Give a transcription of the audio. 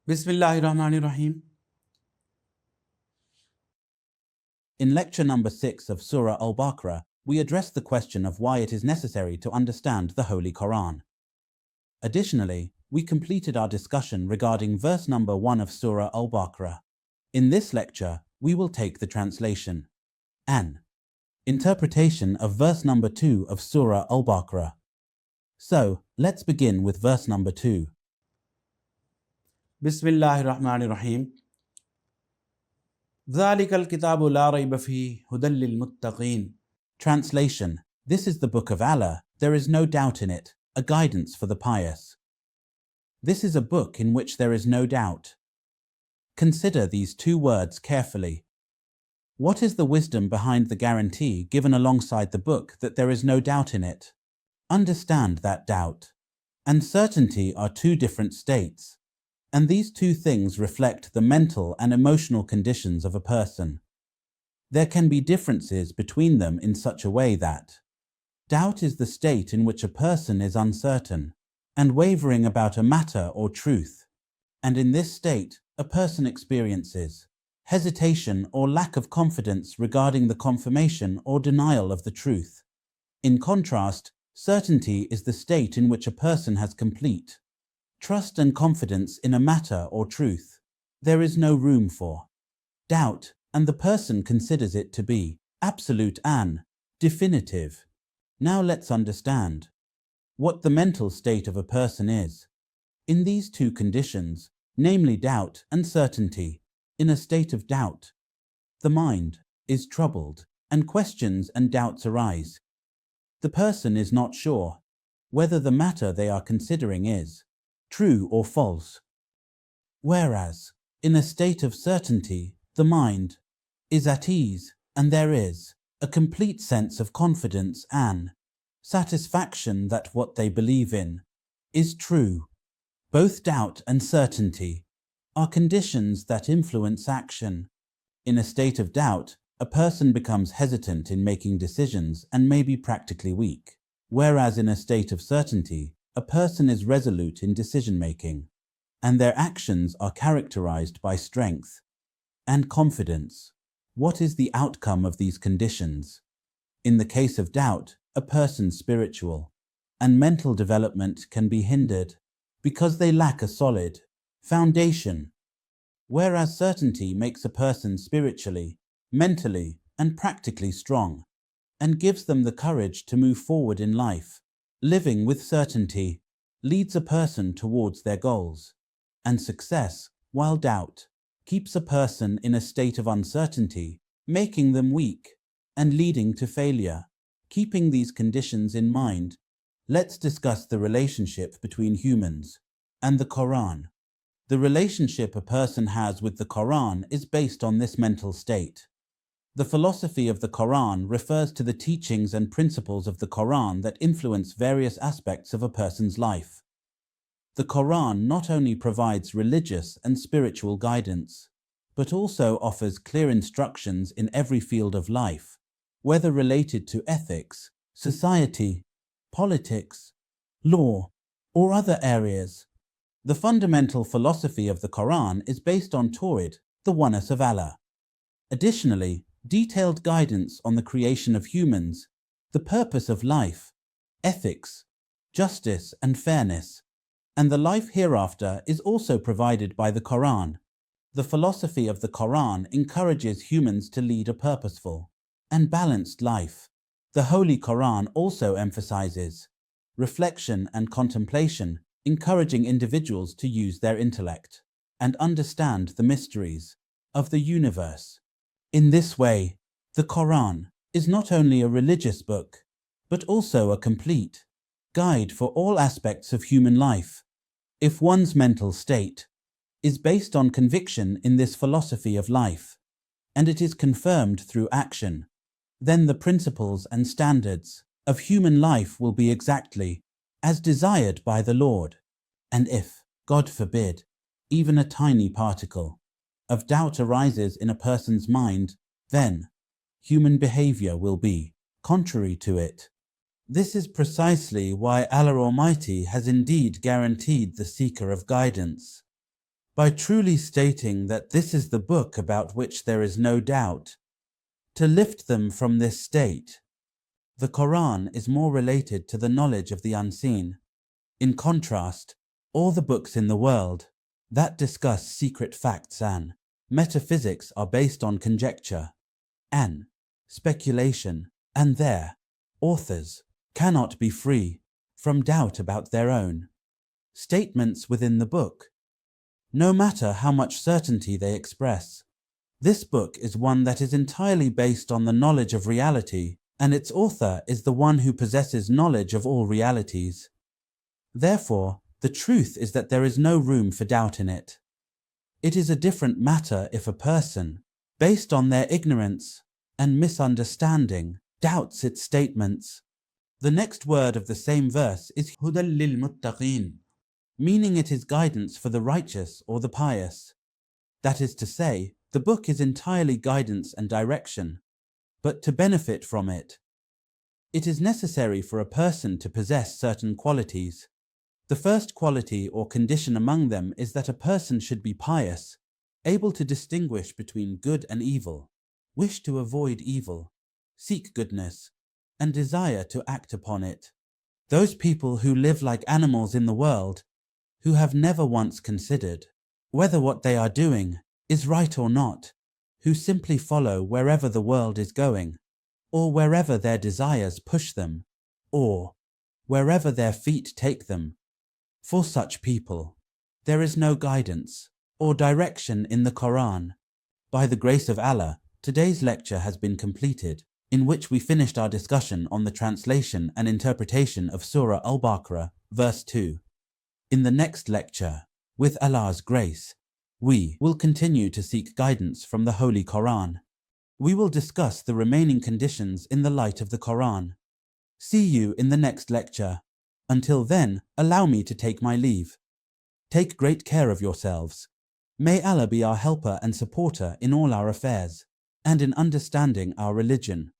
Bismillahirrahmanirrahim. In lecture number 6 of Surah Al-Baqarah, we addressed the question of why it is necessary to understand the Holy Quran. Additionally, we completed our discussion regarding verse number 1 of Surah Al-Baqarah. In this lecture, we will take the translation and interpretation of verse number 2 of Surah Al-Baqarah. So, let's begin with verse number 2. Bismillahirrahmanirrahim. ذَلِكَ الْكِتَابُ لَا رَيْبَ فِيهِ هُدًى لِلْمُتَّقِينَ. Translation: This is the book of Allah, there is no doubt in it, a guidance for the pious. This is a book in which there is no doubt. Consider these two words carefully. What is the wisdom behind the guarantee given alongside the book that there is no doubt in it? Understand that doubt and certainty are two different states. And these two things reflect the mental and emotional conditions of a person. There can be differences between them in such a way that doubt is the state in which a person is uncertain and wavering about a matter or truth, and in this state a person experiences hesitation or lack of confidence regarding the confirmation or denial of the truth. In contrast, certainty is the state in which a person has complete trust and confidence in a matter or truth. There is no room for doubt, and the person considers it to be absolute and definitive. Now let's understand what the mental state of a person is. In these two conditions, namely doubt and certainty, in a state of doubt, the mind is troubled and questions and doubts arise. The person is not sure whether the matter they are considering is true or false. Whereas, in a state of certainty, the mind is at ease and there is a complete sense of confidence and satisfaction that what they believe in is true. Both doubt and certainty are conditions that influence action. In a state of doubt, a person becomes hesitant in making decisions and may be practically weak, whereas in a state of certainty, a person is resolute in decision-making, and their actions are characterized by strength and confidence. What is the outcome of these conditions? In the case of doubt, a person's spiritual and mental development can be hindered because they lack a solid foundation, whereas certainty makes a person spiritually, mentally, and practically strong, and gives them the courage to move forward in life. Living with certainty leads a person towards their goals, and success, while doubt keeps a person in a state of uncertainty, making them weak and leading to failure. Keeping these conditions in mind, let's discuss the relationship between humans and the Quran. The relationship a person has with the Quran is based on this mental state. The philosophy of the Quran refers to the teachings and principles of the Quran that influence various aspects of a person's life. The Quran not only provides religious and spiritual guidance, but also offers clear instructions in every field of life, whether related to ethics, society, politics, law, or other areas. The fundamental philosophy of the Quran is based on Tawhid, the oneness of Allah. Additionally, detailed guidance on the creation of humans, the purpose of life, ethics, justice and fairness, and the life hereafter is also provided by the Quran. The philosophy of the Quran encourages humans to lead a purposeful and balanced life. The Holy Quran also emphasizes reflection and contemplation, encouraging individuals to use their intellect and understand the mysteries of the universe. In this way, the Quran is not only a religious book, but also a complete guide for all aspects of human life. If one's mental state is based on conviction in this philosophy of life, and it is confirmed through action, then the principles and standards of human life will be exactly as desired by the Lord. And if, God forbid, even a tiny particle of doubt arises in a person's mind, then human behavior will be contrary to it. This is precisely why Allah Almighty has indeed guaranteed the seeker of guidance by truly stating that this is the book about which there is no doubt, to lift them from this state. The Quran is more related to the knowledge of the unseen. In contrast, all the books in the world that discuss secret facts and metaphysics are based on conjecture and speculation, and their authors cannot be free from doubt about their own statements within the book, no matter how much certainty they express. This book is one that is entirely based on the knowledge of reality, and its author is the one who possesses knowledge of all realities. Therefore, the truth is that there is no room for doubt in it. It is a different matter if a person, based on their ignorance and misunderstanding, doubts its statements. The next word of the same verse is هُدًى لِلْمُتَّقِينَ, meaning it is guidance for the righteous or the pious. That is to say, the book is entirely guidance and direction, but to benefit from it, it is necessary for a person to possess certain qualities. The first quality or condition among them is that a person should be pious, able to distinguish between good and evil, wish to avoid evil, seek goodness, and desire to act upon it. Those people who live like animals in the world, who have never once considered whether what they are doing is right or not, who simply follow wherever the world is going, or wherever their desires push them, or wherever their feet take them. For such people, there is no guidance or direction in the Quran. By the grace of Allah, today's lecture has been completed, in which we finished our discussion on the translation and interpretation of Surah Al-Baqarah, verse 2. In the next lecture, with Allah's grace, we will continue to seek guidance from the Holy Quran. We will discuss the remaining conditions in the light of the Quran. See you in the next lecture. Until then, allow me to take my leave. Take great care of yourselves. May Allah be our helper and supporter in all our affairs, and in understanding our religion.